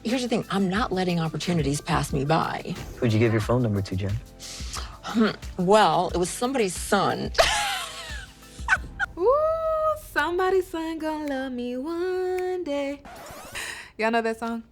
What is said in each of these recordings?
here's the thing. I'm not letting opportunities pass me by. Who'd you give your phone number to, Jen? Well, it was somebody's son. Ooh, somebody's son gonna love me one day. Y'all know that song?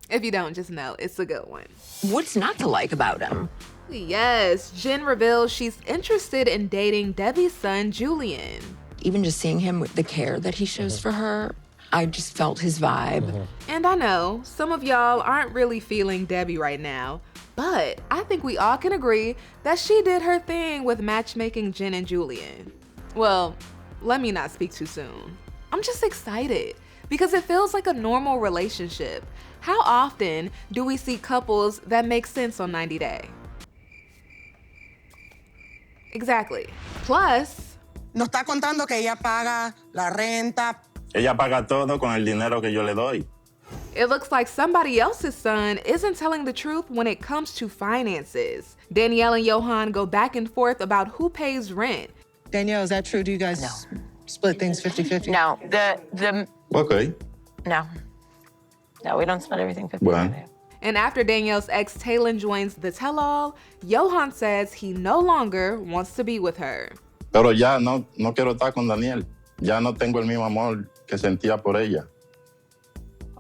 If you don't, just know it's a good one. What's not to like about him? Yes, Jen reveals she's interested in dating Debbie's son, Julian. Even just seeing him with the care that he shows for her, I just felt his vibe. And I know some of y'all aren't really feeling Debbie right now, but I think we all can agree that she did her thing with matchmaking Jen and Julian. Well, let me not speak too soon. I'm just excited because it feels like a normal relationship. How often do we see couples that make sense on 90 Day? Exactly. Plus, Nos está contando que ella paga la renta. Ella paga todo con el dinero que yo le doy. it looks like somebody else's son isn't telling the truth when it comes to finances. Danielle and Yohan go back and forth about who pays rent. Danielle, is that true? Do you guys split things 50-50? No, the Ok. no, we don't split everything 50-50. Bueno. And after Danielle's ex Talon joins the tell-all, Yohan says he no longer wants to be with her. Pero ya no quiero estar con Daniel. Ya no tengo el mismo amor que sentía por ella.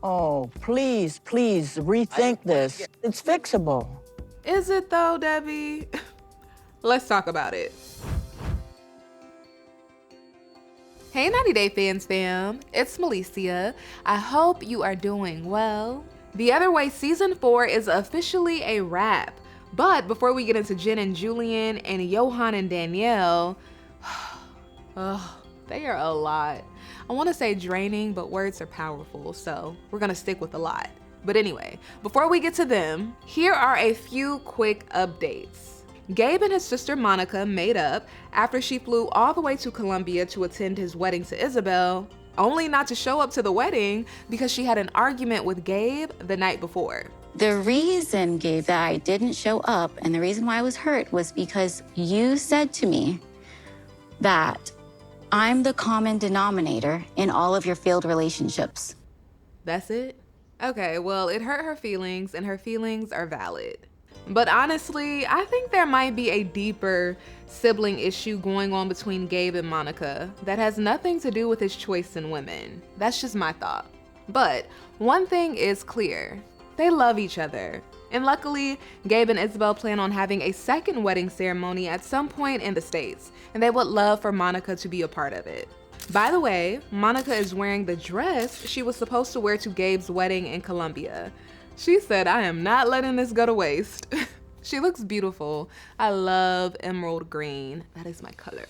Oh, please, rethink this. It's fixable. Is it though, Debbie? Let's talk about it. Hey 90 Day fans fam, it's Melicia. I hope you are doing well. The Other Way Season 4 is officially a wrap. But before we get into Jen and Julian and Yohan and Danielle, they are a lot. I want to say draining, but words are powerful, so we're gonna stick with a lot. But anyway, before we get to them, here are a few quick updates. Gabe and his sister Monica made up after she flew all the way to Colombia to attend his wedding to Isabel, only not to show up to the wedding because she had an argument with Gabe the night before. The reason, Gabe, that I didn't show up and the reason why I was hurt was because you said to me that I'm the common denominator in all of your failed relationships. That's it? Okay, well, it hurt her feelings and her feelings are valid. But honestly, I think there might be a deeper sibling issue going on between Gabe and Monica that has nothing to do with his choice in women. That's just my thought. But one thing is clear, they love each other. And luckily, Gabe and Isabel plan on having a second wedding ceremony at some point in the States, and they would love for Monica to be a part of it. By the way, Monica is wearing the dress she was supposed to wear to Gabe's wedding in Colombia. She said, I am not letting this go to waste. She looks beautiful. I love emerald green. That is my color.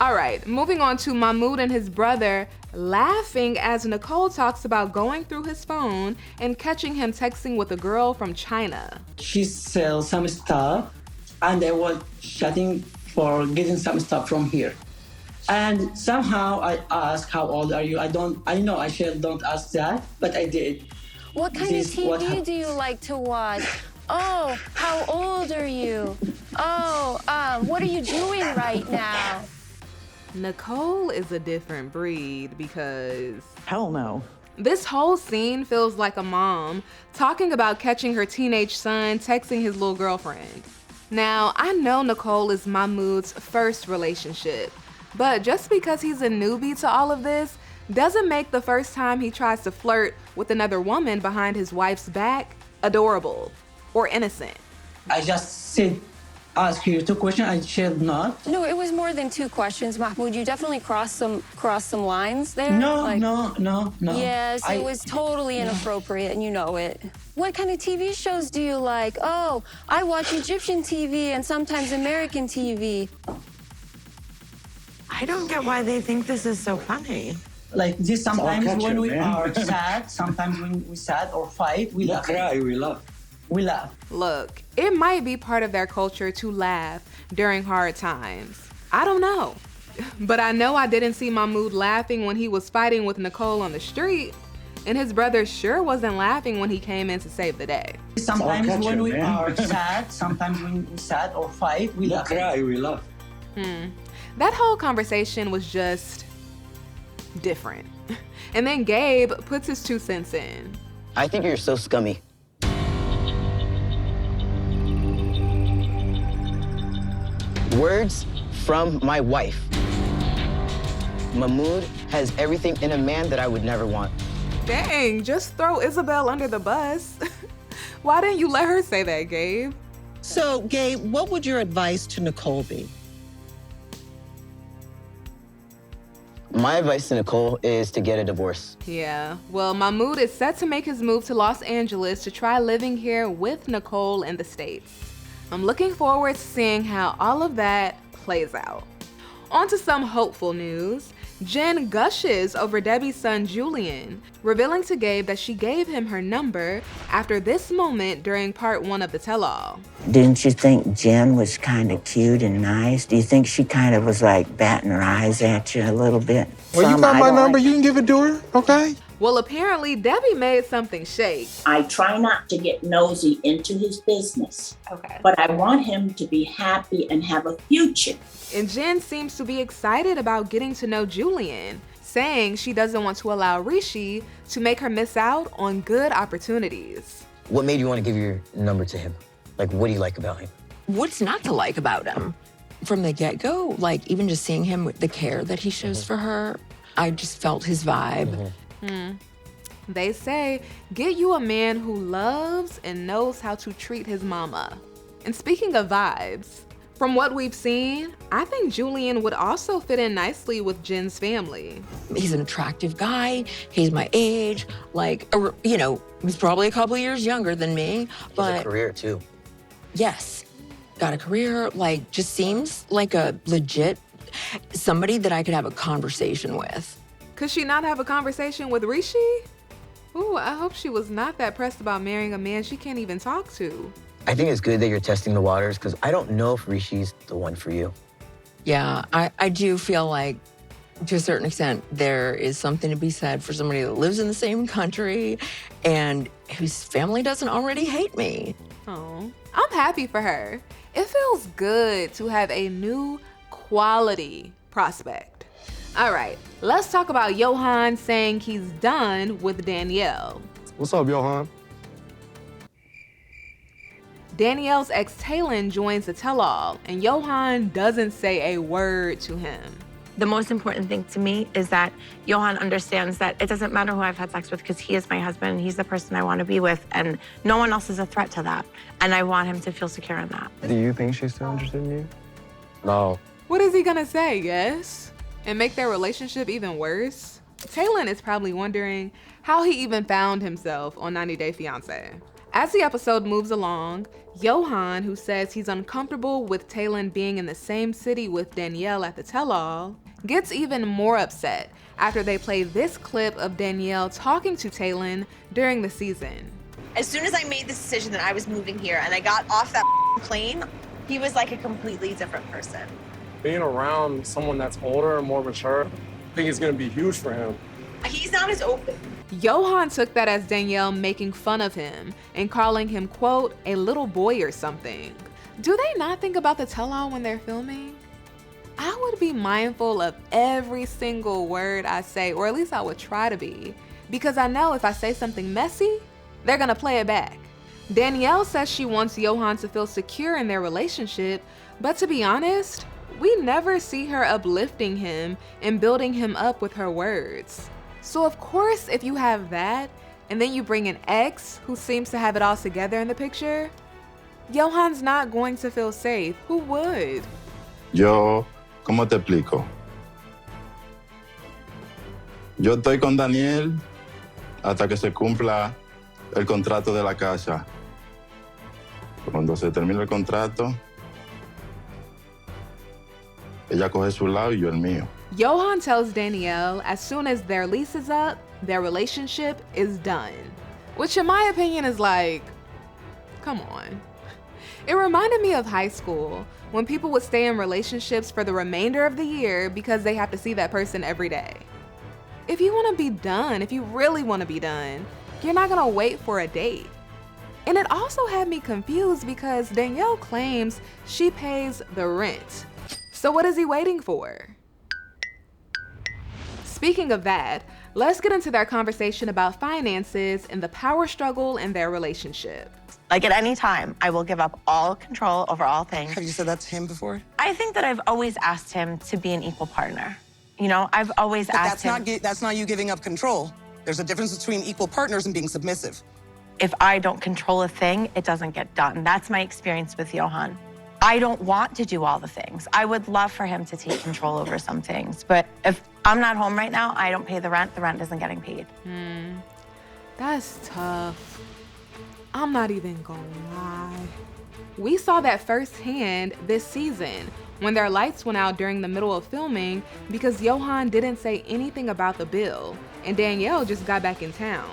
All right, moving on to Mahmoud and his brother laughing as Nicole talks about going through his phone and catching him texting with a girl from China. She sells some stuff, and I was chatting for getting some stuff from here. And somehow I asked, how old are you? I know I don't ask that, but I did. What kind of TV do you like to watch? Oh, how old are you? Oh, what are you doing right now? Nicole is a different breed because... Hell no. This whole scene feels like a mom talking about catching her teenage son texting his little girlfriend. Now, I know Nicole is Mahmoud's first relationship, but just because he's a newbie to all of this doesn't make the first time he tries to flirt with another woman behind his wife's back adorable or innocent. I just said, ask you 2 questions, I should not. No, it was more than 2 questions, Mahmoud. You definitely crossed some lines there. No. Yes, it was totally inappropriate, and you know it. What kind of TV shows do you like? Oh, I watch Egyptian TV and sometimes American TV. I don't get why they think this is so funny. Like this, sometimes when we are sad, sometimes when we sad or fight, we laugh. We laugh. Look, it might be part of their culture to laugh during hard times. I don't know. But I know I didn't see Mahmoud laughing when he was fighting with Nicole on the street, and his brother sure wasn't laughing when he came in to save the day. Sometimes when we are sad, sometimes when we sad or fight, we laugh. We laugh. That whole conversation was just different. And then Gabe puts his 2 cents in. I think you're so scummy. Words from my wife. Mahmoud has everything in a man that I would never want. Dang, just throw Isabel under the bus. Why didn't you let her say that, Gabe? So, Gabe, what would your advice to Nicole be? My advice to Nicole is to get a divorce. Yeah, well, Mahmoud is set to make his move to Los Angeles to try living here with Nicole in the States. I'm looking forward to seeing how all of that plays out. On to some hopeful news. Jen gushes over Debbie's son Julian, revealing to Gabe that she gave him her number after this moment during part 1 of the tell-all. Didn't you think Jen was kind of cute and nice? Do you think she kind of was like batting her eyes at you a little bit? Well, you got my number, you can give it to her, okay? Well, apparently Debbie made something shake. I try not to get nosy into his business. Okay. But I want him to be happy and have a future. And Jen seems to be excited about getting to know Julian, saying she doesn't want to allow Rishi to make her miss out on good opportunities. What made you want to give your number to him? Like, what do you like about him? What's not to like about him? From the get-go, like even just seeing him with the care that he shows for her, I just felt his vibe. They say, get you a man who loves and knows how to treat his mama. And speaking of vibes, from what we've seen, I think Julian would also fit in nicely with Jen's family. He's an attractive guy. He's my age. Like, you know, he's probably a couple of years younger than me. But he has a career, too. Yes. Got a career. Like, just seems like a legit somebody that I could have a conversation with. Could she not have a conversation with Rishi? Ooh, I hope she was not that pressed about marrying a man she can't even talk to. I think it's good that you're testing the waters because I don't know if Rishi's the one for you. Yeah, I do feel like, to a certain extent, there is something to be said for somebody that lives in the same country and whose family doesn't already hate me. Oh, I'm happy for her. It feels good to have a new quality prospect. All right, let's talk about Yohan saying he's done with Danielle. What's up, Yohan? Danielle's ex Talon joins the tell-all, and Yohan doesn't say a word to him. The most important thing to me is that Yohan understands that it doesn't matter who I've had sex with because he is my husband and he's the person I want to be with, and no one else is a threat to that. And I want him to feel secure in that. Do you think she's still interested in you? No. What is he gonna say, yes? And make their relationship even worse? Talon is probably wondering how he even found himself on 90 Day Fiancé. As the episode moves along, Yohan, who says he's uncomfortable with Talon being in the same city with Danielle at the tell-all, gets even more upset after they play this clip of Danielle talking to Talon during the season. As soon as I made the decision that I was moving here and I got off that plane, he was like a completely different person. Being around someone that's older and more mature, I think it's gonna be huge for him. He's not as open. Yohan took that as Danielle making fun of him and calling him, quote, a little boy or something. Do they not think about the tell-all when they're filming? I would be mindful of every single word I say, or at least I would try to be, because I know if I say something messy, they're gonna play it back. Danielle says she wants Yohan to feel secure in their relationship, but to be honest, we never see her uplifting him and building him up with her words. So of course, if you have that, and then you bring an ex who seems to have it all together in the picture, Yohan's not going to feel safe. Who would? Yo, ¿cómo te explico? Yo estoy con Daniel hasta que se cumpla el contrato de la casa. Cuando se termine el contrato, ella coge su lado y yo el mío. Yohan tells Danielle as soon as their lease is up, their relationship is done. Which in my opinion is like, come on. It reminded me of high school, when people would stay in relationships for the remainder of the year because they have to see that person every day. If you want to be done, if you really want to be done, you're not going to wait for a date. And it also had me confused because Danielle claims she pays the rent. So what is he waiting for? Speaking of that, Let's get into their conversation about finances and the power struggle in their relationship. Like at any time, I will give up all control over all things. Have you said that to him before? I think that I've always asked him to be an equal partner. You know, I've always asked him. That's not you giving up control. There's a difference between equal partners and being submissive. If I don't control a thing, it doesn't get done. That's my experience with Yohan. I don't want to do all the things. I would love for him to take control over some things. But if I'm not home right now, I don't pay the rent isn't getting paid. That's tough. I'm not even gonna lie. We saw that firsthand this season when their lights went out during the middle of filming because Yohan didn't say anything about the bill and Danielle just got back in town.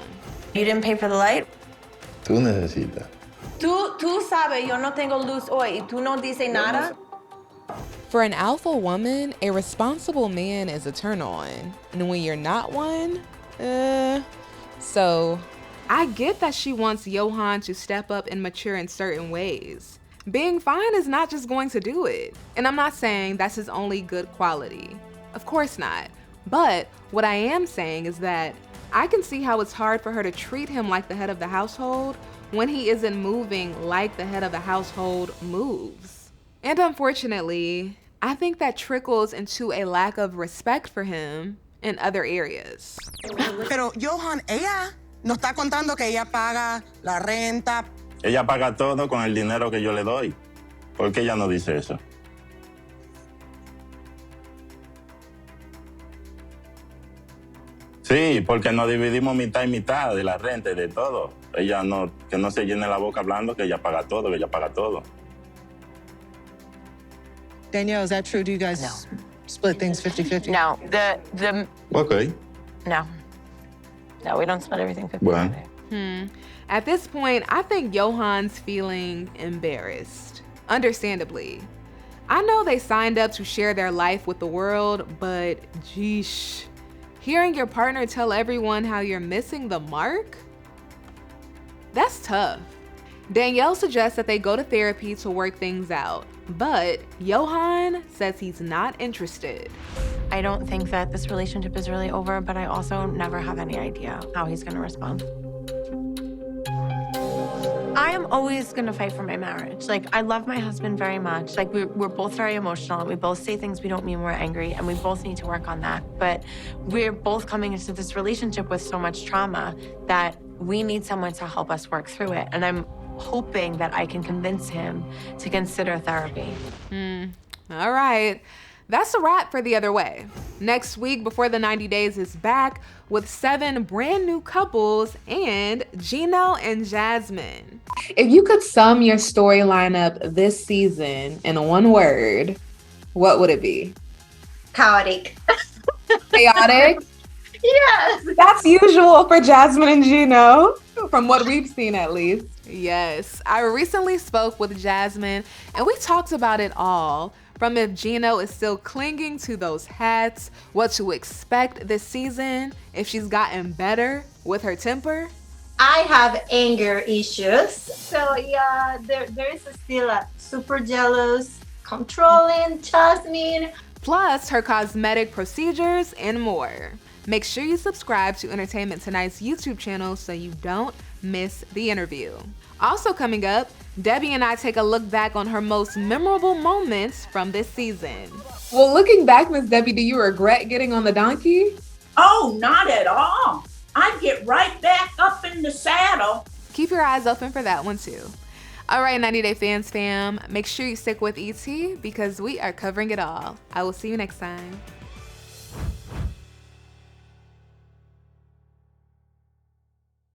You didn't pay for the light? Tú necesitas. Tú sabes, yo no tengo luz hoy, y tú no dices nada? For an alpha woman, a responsible man is a turn on. And when you're not one, So I get that she wants Yohan to step up and mature in certain ways. Being fine is not just going to do it. And I'm not saying that's his only good quality. Of course not. But what I am saying is that I can see how it's hard for her to treat him like the head of the household when he isn't moving like the head of the household moves. And unfortunately, I think that trickles into a lack of respect for him in other areas. Pero Yohan, ella no está contando que ella paga la renta. Ella paga todo con el dinero que yo le doy. ¿Por qué ella no dice eso? Sí, porque nos dividimos mitad y mitad de la renta y de todo. Ella no, que no se llene la boca hablando que ella paga todo, que ella paga todo. Danielle, is that true? Do you guys split things 50-50? No, Okay. no, we don't split everything 50-50. Bueno. At this point, I think Yohan's feeling embarrassed. Understandably. I know they signed up to share their life with the world, but geesh. Hearing your partner tell everyone how you're missing the mark? That's tough. Danielle suggests that they go to therapy to work things out, but Yohan says he's not interested. I don't think that this relationship is really over, but I also never have any idea how he's gonna respond. I am always gonna fight for my marriage. Like, I love my husband very much. Like, we're both very emotional, and we both say things we don't mean when we're angry, and we both need to work on that. But we're both coming into this relationship with so much trauma that we need someone to help us work through it. And I'm hoping that I can convince him to consider therapy. All right. That's a wrap for The Other Way. Next week, Before the 90 Days is back with 7 brand new couples and Gino and Jasmine. If you could sum your storyline up this season in one word, what would it be? Chaotic. Chaotic? Yes. That's usual for Jasmine and Gino, from what we've seen at least. Yes, I recently spoke with Jasmine and we talked about it all. From if Gino is still clinging to those hats, what to expect this season, if she's gotten better with her temper. I have anger issues. So yeah, there is still a super jealous, controlling Jasmine. Plus her cosmetic procedures and more. Make sure you subscribe to Entertainment Tonight's YouTube channel so you don't miss the interview. Also coming up, Debbie and I take a look back on her most memorable moments from this season. Well, looking back, Miss Debbie, do you regret getting on the donkey? Oh, not at all. I'd get right back up in the saddle. Keep your eyes open for that one too. All right, 90 Day Fans fam, make sure you stick with ET because we are covering it all. I will see you next time.